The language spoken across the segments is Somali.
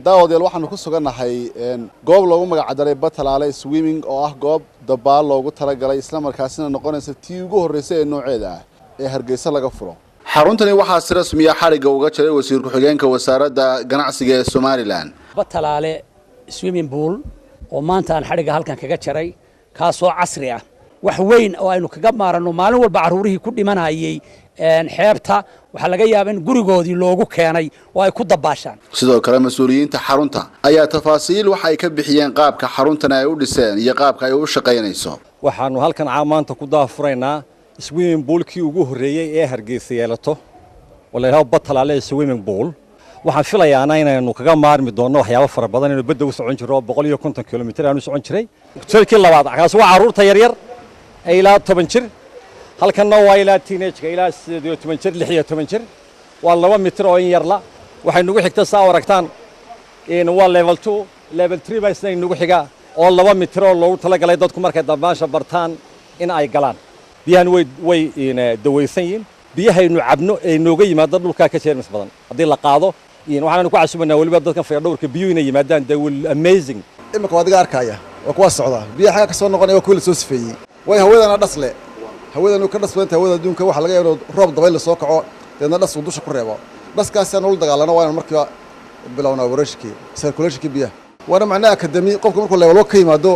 daawadyaal waxaanu ku sugannahay goob loogu magacdaray Batalaale swimming oo ah goob dabaal loogu talagalay isla markaasina noqonaysa tii ugu horeysay ee nooceeda ah ee Hargeysa laga furo. xaruntani waxaa si rasmi ah xariga uga jiray wasiir ku-xigeenka wasaaradda ganacsiga ee Somaliland. Batalaale swimming pool oo maanta aan xariga halkan kaga jiray kaasoo casri ah wax weyn oo aynu kaga maarano maalin walba caruurihii ku dhimanayay xeebta waxa laga yaabaa in gurigoodii loogu keenay oo ay ku dabaashaan. sidoo kale mas'uuliyiinta xarunta ayaa tafaasiil waxa ay ka bixiyeen qaabka xaruntan ay u dhiseen iyo qaabka ay u shaqeynayso. waxaanu halkan maanta ku daafuraynaa swimming pool-kii ugu horeeyay ee Hargeysa yeelato walaalaha Batalaale swimming pool waxaan filayaa inaynu kaga maarmi doono waxyaabo fara badan inuu badda u socon jiro 150 kilomitir aanu socon jiray. Jirkii labaad kaas waa caruurta yar yar ilaa 10 jir halkana waa ilaa teenage-ka ilaa 18 jir 16 jir waa 2 mitir oo in yar la waxay nagu xigtaa saa aragtaan in waa level 2 level 3 baa isna nagu xiga oo 2 mitir oo loogu talagalay dadku markay dabaasha bartaan in ay galaan biyahan way daweysan yihiin biyahaynu cabno ee nooga yimaado dhulka ka jeermis badan hadii la qaado waxaan ku casuubanaa waliba dadka fayadhowrka biyo inay yimaadaan they will amazing imika wadiga arkaya waa kuwa socda biyaha ka soo noqonaya kuwa la soo sifeeyay way hawadana dhasle hawadanu ka dhasweynta hawada adduunka waxa laga yaabo roob dabayl la soo kaco deedna dhas dusha ku reebo dhaskaas aan ul dagaalano waa markii bilowna warashkii circulation biyaha wana macna akademi qofku markuu level ka yimaado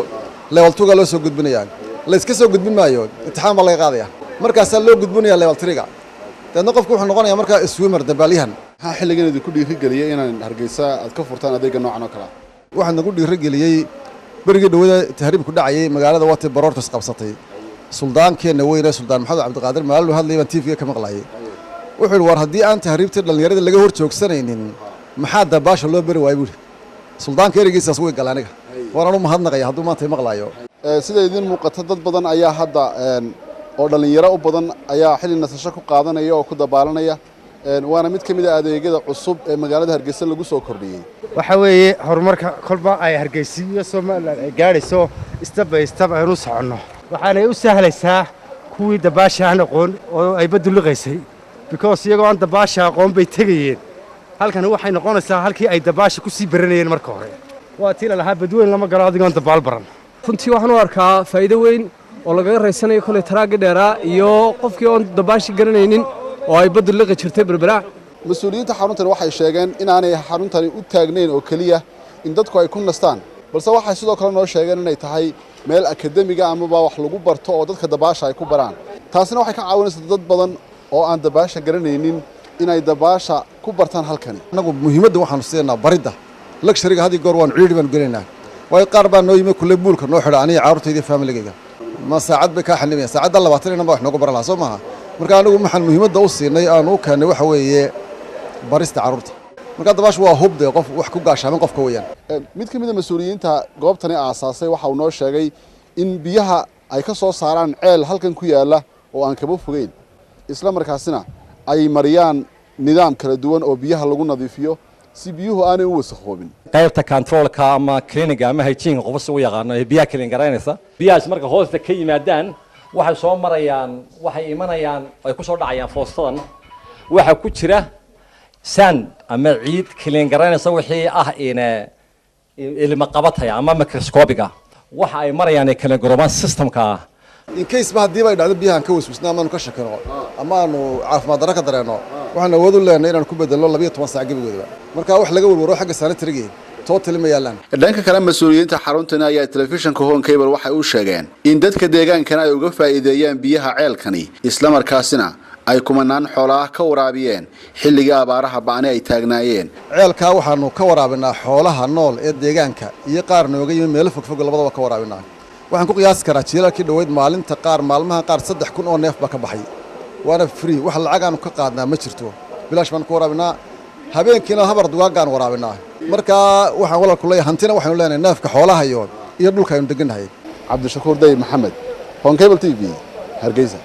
level 2 ga loo soo gudbinayaan la iska soo gudbin maayo imtixaan baa laga qaadaya markaas loo gudbinaya level 3 ga deedna qofku wuxuu noqonayaa marka swimmer dabaalihan ha xilligan idinku dhiirigeliyay inaan Hargeysa aad ka furtaan adeega noocan oo kale waxaan nagu dhiirigeliyay berigii dhawada tahriib ku dhacay magaalada waati baroortas qabsatay suldaankeena weyne suldaan maxamed cabdiqaadir maalin hadlayay TV ka maqlayay wuxuu war hadii aan tahriibta dhalinyarada laga hor joogsanaynin maxaa dabaasha loo bari waayay buu suldaanka erigiisaas way galaaniga waan u mahadnaqay haduu maanta maqlayo sida idin muuqata dad badan ayaa hadda oo dhalinyaro u badan ayaa xilli nasasho ku qaadanaya oo ku dabaalanaya waana mid kamid ah adeegyada cusub ee magaalada Hargeysa lagu soo kordhiyay waxa weeye horumarka kolba ay Hargeysa iyo Soomaaliland ay gaarayso step by step aynu socono waxaanay u sahlaysaa kuwii dabaasha aan aqoon oo ay baduliqaysay because iyagoo aan dabaasha aqoon bay tagayeen halkan waxay noqonaysaa halkii ay dabaasha ku sii baranayeen marka hore waa tii lahaa badweyn lama galo adigoon dabaal baran runtii waxaan u arkaa faa'iido weyn oo laga raysanayo kale taraag dheeraa iyo qofkii oon dabaashi garanaynin oo ay baddu liqi jirtay berbera mas'uuliyiinta xaruntan waxay sheegeen in aanay xaruntani u taagnayn oo kaliya in dadku ay ku nastaan balse waxay sidoo kale noo sheegeen inay tahay meel akademiga ama wax lagu barto oo dadka dabaasha ay ku baraan taasina waxay ka caawinaysaa dad badan oo aan dabaasha garanaynin inay dabaasha ku bartaan halkani anagu muhiimadda waxaan siinaa baridda luxury-ga hadii goor waan ciidi baan gelinaa way qaar baa noo yimid kulay buulka noo xidha aniga caruurtayda family-gayga ma saacad bay ka xanimayaan saacadda 20 inaba wax noogu baran lahaa soo maaha marka anigu maxaan muhiimadda u siinay aan u keenay waxa weeye barista caruurta marka dabaashu waa hubde qof wax ku gaashaaman qofka weeyaan mid kamid ah mas'uuliyiinta goobtani aasaasay waxa uu noo sheegay in biyaha ay ka soo saaraan ceel halkan ku yaala oo aan kaba fogeyn isla markaasina ay mariyaan nidaam kala duwan oo biyaha lagu nadiifiyo si biyuhu aanay u wasakhoobin qaybta control-ka ama cleaning ama hygiene qof soo yaqaan ee biyaha clean garanaysa biyahaas marka hoosta ka yimaadaan waxay soo marayaan waxay imanayaan ay ku soo dhacayaan foostadan waxa ku jira sand ama ciid clean garanaysa wixii ah ilma qabataya ama microscopic waxa ay marayaan kala gorobaan systemka in case ba hadii ay dhacdo biyahan ka waswisnaa ama ka shakino ama aanu caafimaad darro ka dareeno waxaan awood u leenahay inaan ku bedelno 12 saac gabadooda marka wax laga warwaro xagga sanitariga total ma yaalaan dhanka kale mas'uuliyiinta xaruntan ayaa telefishinka Home Cable waxay u sheegeen in dadka deegaankana ay uga faa'iideeyaan biyaha ceelkani isla markaasina ay kumanaan xoolaha ka waraabiyeen xilliga abaaraha baan ay taagnaayeen ceelka waxaanu ka waraabinaa xoolaha nool ee deegaanka iyo qaar nooga yimid meel fog labadaba ka waraabinaa waxaan ku qiyaas karaa jiilalkii dhaweyd maalinta qaar maalmaha qaar 3,000 oo neef ba ka baxay waana free wax lacag aan ka qaadnaa ma jirto bilaash baan ku waraabinaa habeenkiina habar duwaagaan waraabinaa marka waxaan walaal kulay hantina waxaanu leenahay neefka xoolaha iyo dhulka aynu deganahay Cabdishakuur Day Maxamed Home Cable TV Hargeysa.